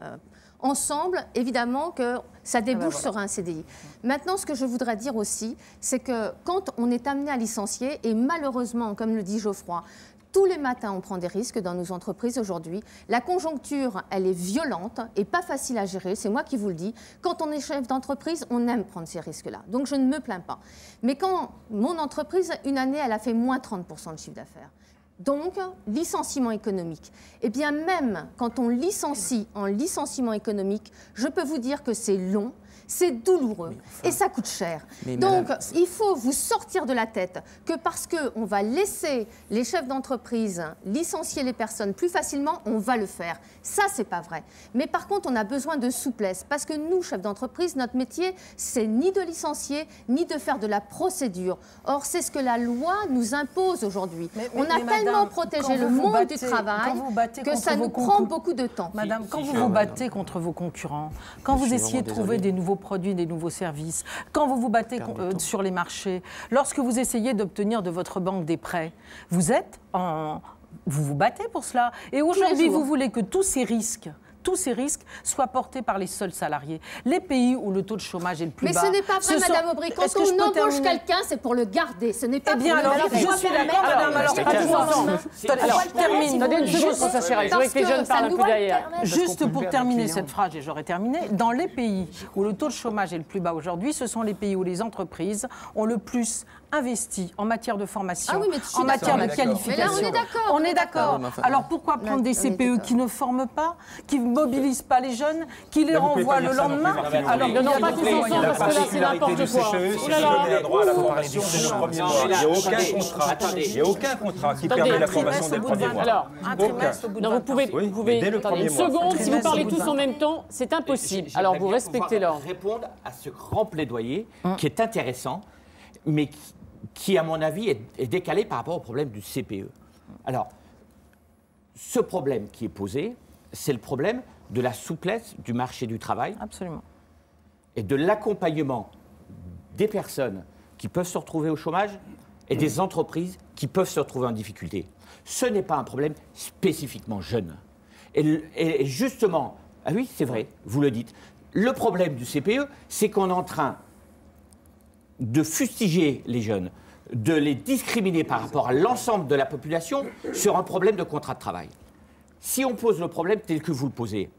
ensemble, évidemment que ça débouche sur un CDI. Maintenant, ce que je voudrais dire aussi, c'est que quand on est amené à licencier, et malheureusement, comme le dit Geoffroy, tous les matins, on prend des risques dans nos entreprises aujourd'hui. La conjoncture, elle est violente et pas facile à gérer, c'est moi qui vous le dis. Quand on est chef d'entreprise, on aime prendre ces risques-là. Donc, je ne me plains pas. Mais quand mon entreprise, une année, elle a fait moins 30% de chiffre d'affaires. Donc, licenciement économique. Eh bien, même quand on licencie en licenciement économique, je peux vous dire que c'est long, c'est douloureux et ça coûte cher. Donc, il faut vous sortir de la tête que parce qu'on va laisser les chefs d'entreprise licencier les personnes plus facilement, on va le faire. Ça, c'est pas vrai. Mais par contre, on a besoin de souplesse parce que nous, chefs d'entreprise, notre métier, c'est ni de licencier, ni de faire de la procédure. Or, c'est ce que la loi nous impose aujourd'hui. On a tellement protégé le monde du travail que ça nous prend beaucoup de temps. Madame, quand vous vous battez contre vos concurrents, quand vous essayez de trouver des nouveaux produits, des nouveaux services, quand vous vous battez sur les marchés, lorsque vous essayez d'obtenir de votre banque des prêts, vous vous battez pour cela. Et aujourd'hui, vous voulez que tous ces risques soient portés par les seuls salariés. Les pays où le taux de chômage est le plus bas... Mais ce n'est pas vrai, Madame Aubry. Quand on embauche quelqu'un, c'est pour le garder. Ce n'est pas pour le alors, je suis d'accord, Madame. Alors, je termine. Donnez une seconde, François Chérel. Je voudrais que les jeunes parlent un peu derrière. Juste pour terminer cette phrase, et j'aurai terminé, dans les pays où le taux de chômage est le plus bas aujourd'hui, ce sont les pays où les entreprises ont le plus investi en matière de formation, en matière de qualification. Mais là, on est d'accord. On est d'accord. Alors, pourquoi prendre des CPE qui ne forment pas, qui mobilise pas les jeunes, qui les renvoie le lendemain. Alors, non, pas tous ensemble, parce que là, c'est n'importe quoi. Il y a droit à la formation dès le premier mois. Il n'y a aucun contrat qui permet la formation dès le premier mois. Alors, vous pouvez une seconde, si vous parlez tous en même temps, c'est impossible. Alors, vous respectez l'ordre. Répondre à ce grand plaidoyer qui est intéressant, mais qui, à mon avis, est décalé par rapport au problème du CPE. Alors, ce problème qui est posé, c'est le problème de la souplesse du marché du travail. Absolument. Et de l'accompagnement des personnes qui peuvent se retrouver au chômage et des entreprises qui peuvent se retrouver en difficulté. Ce n'est pas un problème spécifiquement jeune. Et justement, ah oui, c'est vrai, vous le dites, le problème du CPE, c'est qu'on est en train de fustiger les jeunes, de les discriminer par rapport à l'ensemble de la population sur un problème de contrat de travail. Si on pose le problème tel que vous le posez,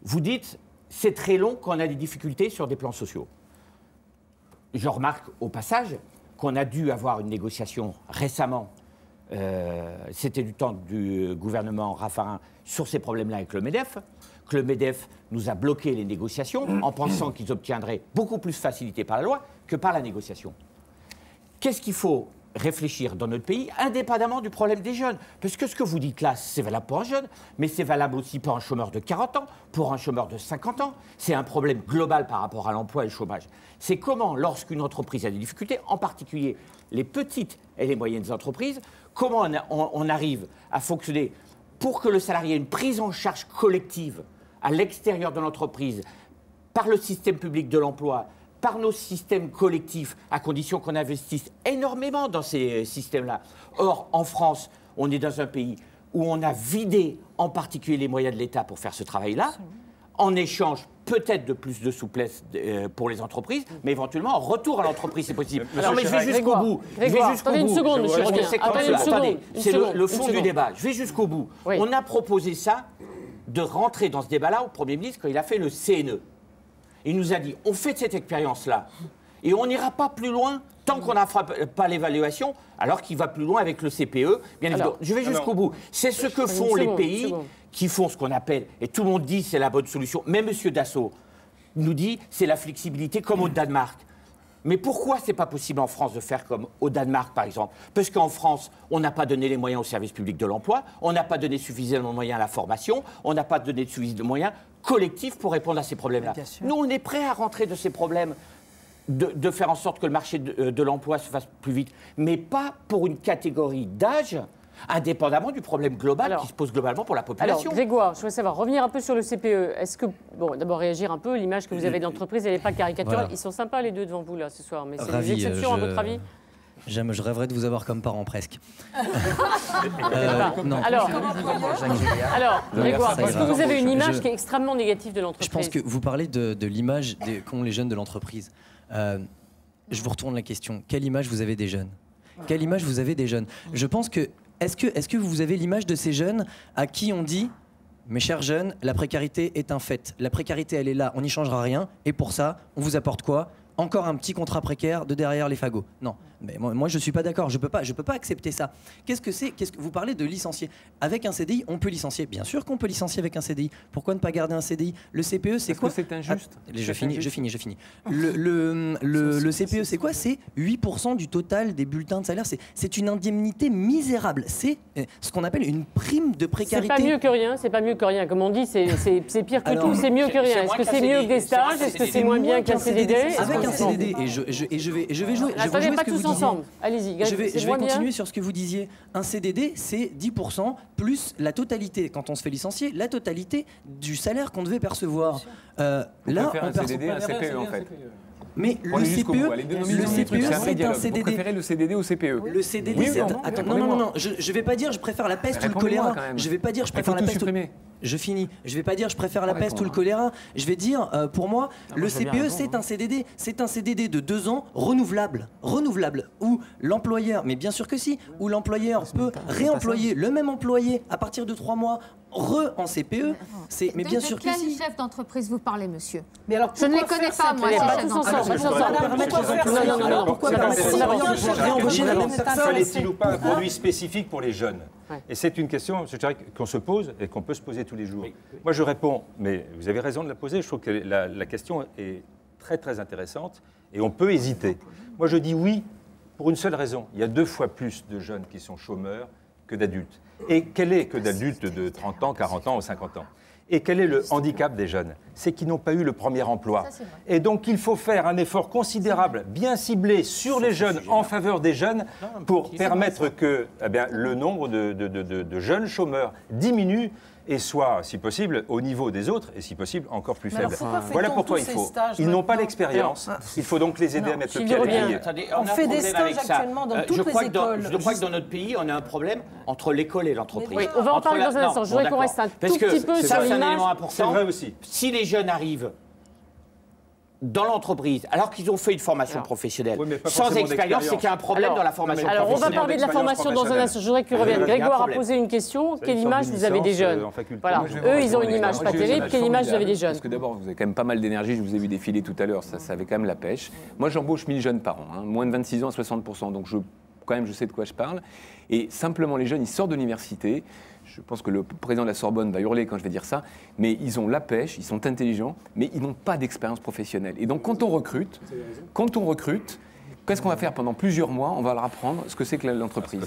vous dites c'est très long quand on a des difficultés sur des plans sociaux. Je remarque au passage qu'on a dû avoir une négociation récemment, c'était du temps du gouvernement Raffarin, sur ces problèmes-là avec le MEDEF, que le MEDEF nous a bloqué les négociations en pensant qu'ils obtiendraient beaucoup plus facilité par la loi que par la négociation. Qu'est-ce qu'il faut réfléchir dans notre pays, indépendamment du problème des jeunes? Parce que ce que vous dites là, c'est valable pour un jeune, mais c'est valable aussi pour un chômeur de 40 ans, pour un chômeur de 50 ans. C'est un problème global par rapport à l'emploi et le chômage. C'est comment, lorsqu'une entreprise a des difficultés, en particulier les petites et les moyennes entreprises, comment on arrive à fonctionner pour que le salarié ait une prise en charge collective à l'extérieur de l'entreprise, par le système public de l'emploi, par nos systèmes collectifs, à condition qu'on investisse énormément dans ces systèmes-là. Or, en France, on est dans un pays où on a vidé en particulier les moyens de l'État pour faire ce travail-là, en échange peut-être de plus de souplesse pour les entreprises, mais éventuellement, en retour à l'entreprise, c'est possible. Non, mais je vais jusqu'au bout. Attendez une seconde, monsieur Rodin. Attendez, c'est le fond du débat. Je vais jusqu'au bout. Oui. On a proposé ça, de rentrer dans ce débat-là au Premier ministre quand il a fait le CNE. Il nous a dit, on fait cette expérience-là, et on n'ira pas plus loin tant qu'on n'a pas l'évaluation, alors qu'il va plus loin avec le CPE. Bien évidemment, je vais jusqu'au bout. C'est ce que font les pays qui font ce qu'on appelle, et tout le monde dit c'est la bonne solution, même M. Dassault nous dit c'est la flexibilité comme au Danemark. Mais pourquoi c'est pas possible en France de faire comme au Danemark, par exemple? Parce qu'en France, on n'a pas donné les moyens au service public de l'emploi, on n'a pas donné suffisamment de moyens à la formation, on n'a pas donné suffisamment de moyens collectifs pour répondre à ces problèmes-là. Nous, on est prêts à rentrer de ces problèmes, de faire en sorte que le marché de l'emploi se fasse plus vite, mais pas pour une catégorie d'âge, indépendamment du problème global qui se pose globalement pour la population. Alors, Grégoire, je voudrais savoir, revenir un peu sur le CPE. Est-ce que, bon, d'abord réagir un peu, l'image que vous avez d'entreprise, elle n'est pas caricaturale. Voilà. Ils sont sympas les deux devant vous là ce soir, mais c'est des exceptions à votre avis? Je rêverais de vous avoir comme parent presque. Non. Alors, Grégoire, est-ce que vous avez une image qui est extrêmement négative de l'entreprise? Je pense que vous parlez de l'image qu'ont les jeunes de l'entreprise. Je vous retourne la question. Quelle image vous avez des jeunes? Quelle image vous avez des jeunes? Je pense que est-ce que vous avez l'image de ces jeunes à qui on dit mes chers jeunes, la précarité est un fait. La précarité, elle est là, on n'y changera rien. Et pour ça, on vous apporte quoi? Encore un petit contrat précaire de derrière les fagots. Non, mais moi je suis pas d'accord. Je peux pas accepter ça. Qu'est-ce que c'est? Vous parlez de licencier. Avec un CDI, on peut licencier. Bien sûr qu'on peut licencier avec un CDI. Pourquoi ne pas garder un CDI? Le CPE, c'est quoi? Est-ce que c'est injuste? Je finis. Le CPE, c'est quoi? C'est 8% du total des bulletins de salaire. C'est une indemnité misérable. C'est ce qu'on appelle une prime de précarité. C'est pas mieux que rien. C'est pas mieux que rien. Comme on dit, c'est pire que tout. C'est mieux que rien. Est-ce que c'est mieux que des stages? Est-ce que c'est moins bien qu'un CDD? Avec un CDD, et je vais jouer. Attendez, pas tous ensemble. Allez-y. Je vais continuer sur ce que vous disiez. Un CDD, c'est 10% plus la totalité, quand on se fait licencier, la totalité du salaire qu'on devait percevoir. Là, on un CDD, un CPE en fait. Mais le CPE, c'est un CDD. Vous préférez le CDD au CPE? Le CDD, c'est... Attends, non. Je vais pas dire je préfère la peste ou le choléra. Je vais pas dire je préfère la peste. Je finis. Je vais pas dire je préfère la peste ou le choléra. Je vais dire, pour moi, le CPE, c'est un CDD. C'est un CDD de 2 ans renouvelable. Où l'employeur, mais bien sûr que si, où l'employeur peut réemployer le même employé à partir de 3 mois en CPE. Mais bien sûr que si. De quel chef d'entreprise vous parlez, monsieur? Mais alors, je ne les connais pas, moi, ces chefs d'entreprise. Pourquoi fallait-il ou pas un produit spécifique pour les jeunes? Et c'est une question, je dirais, qu'on se pose et qu'on peut se poser tous les jours. Moi, je réponds, mais vous avez raison de la poser. Je trouve que la question est très, très intéressante et on peut hésiter. Moi, je dis oui pour une seule raison. Il y a 2 fois plus de jeunes qui sont chômeurs que d'adultes. Et quel est que d'adultes de 30 ans, 40 ans ou 50 ans? Et quel est le handicap des jeunes? C'est qu'ils n'ont pas eu le premier emploi. Et donc, il faut faire un effort considérable, bien ciblé sur les jeunes, en faveur des jeunes, pour permettre que le nombre de jeunes chômeurs diminue et soit, si possible, au niveau des autres, et si possible, encore plus faible. Voilà pourquoi il faut. Ils n'ont pas l'expérience, il faut donc les aider à mettre le pied à l'étrier. On fait des stages actuellement dans toutes les écoles. Je crois que dans notre pays, on a un problème entre l'école et l'entreprise. Oui, on va en parler dans un instant. Je voudrais qu'on reste un tout petit peu sur l'image. C'est vrai aussi. Si les jeunes arrivent dans l'entreprise, alors qu'ils ont fait une formation professionnelle, sans expérience, c'est qu'il y a un problème dans la formation professionnelle. Alors, on va parler de la formation dans un instant. Je voudrais que tu reviennes. Grégoire a posé une question. Quelle image vous avez des jeunes? Voilà. Eux, ils ont une image pas terrible. Quelle image vous avez des jeunes? Parce que d'abord, vous avez quand même pas mal d'énergie. Je vous ai vu défiler tout à l'heure. Ça avait quand même la pêche. Moi, j'embauche 1000 jeunes par an, moins de 26 ans à 60%. Donc, quand même, je sais de quoi je parle. Et simplement, les jeunes, ils sortent de l'université. Je pense que le président de la Sorbonne va hurler quand je vais dire ça, mais ils ont la pêche, ils sont intelligents, mais ils n'ont pas d'expérience professionnelle. Et donc, quand on recrute, Qu'est-ce qu'on va faire pendant plusieurs mois? On va leur apprendre ce que c'est que l'entreprise.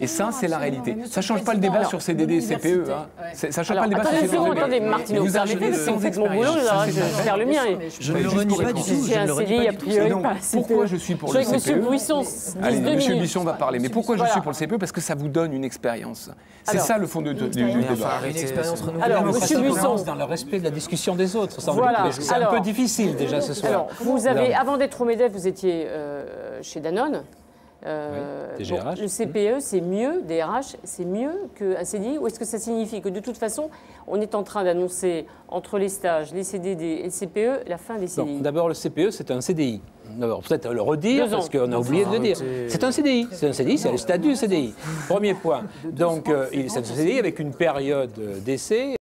Et ça, c'est la réalité. Ça ne change pas le débat sur CDD, CPE. Hein. Ça ne change pas le débat sur CPE. Attendez, Martino, vous permettez, si vous faites mon boulot, je vais faire le mien. Je ne le renie pas du tout. J'ai un CDI a priori pas. Pourquoi je suis pour le CPE? Monsieur Buisson, allez, Monsieur Buisson va parler. Mais pourquoi je suis pour le CPE? Parce que ça vous donne une expérience. C'est ça le fond du débat. Une expérience renouvelée. Alors, Monsieur Buisson, dans le respect de la discussion des autres. C'est un peu difficile déjà ce soir. Alors, vous avez, avant d'être au MEDEF, vous étiez chez Danone. DRH. Le CPE, c'est mieux, DRH, c'est mieux qu'un CDI? Ou est-ce que ça signifie que de toute façon, on est en train d'annoncer entre les stages, les CDD et le CPE, la fin des CDI? D'abord, le CPE, c'est un CDI. D'abord, peut-être le redire, parce qu'on a oublié de le dire. C'est un CDI. C'est un CDI, c'est le statut CDI. Premier point. Donc, c'est un CDI avec une période d'essai.